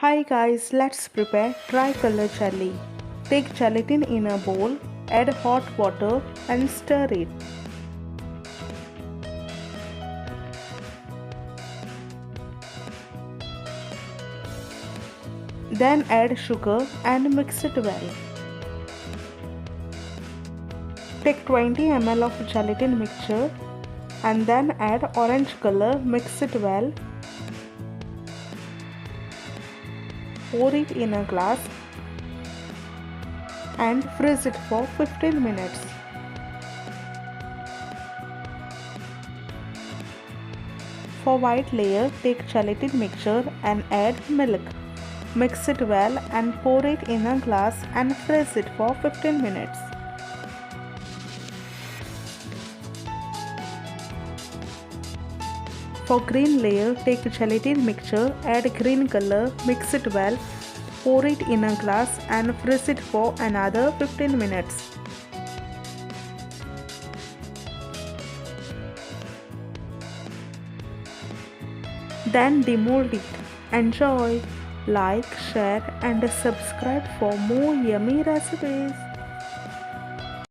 Hi guys, let's prepare tricolor jelly. Take gelatin in a bowl, add hot water and stir it. Then add sugar and mix it well. Take 20 ml of gelatin mixture and then add orange color, mix it well. Pour it in a glass and freeze it for 15 minutes. For white layer, take gelatin mixture and add milk. Mix it well and pour it in a glass and freeze it for 15 minutes. For green layer, take gelatin mixture, add green color, mix it well, pour it in a glass and freeze it for another 15 minutes. Then demold it. Enjoy! Like, share and subscribe for more yummy recipes.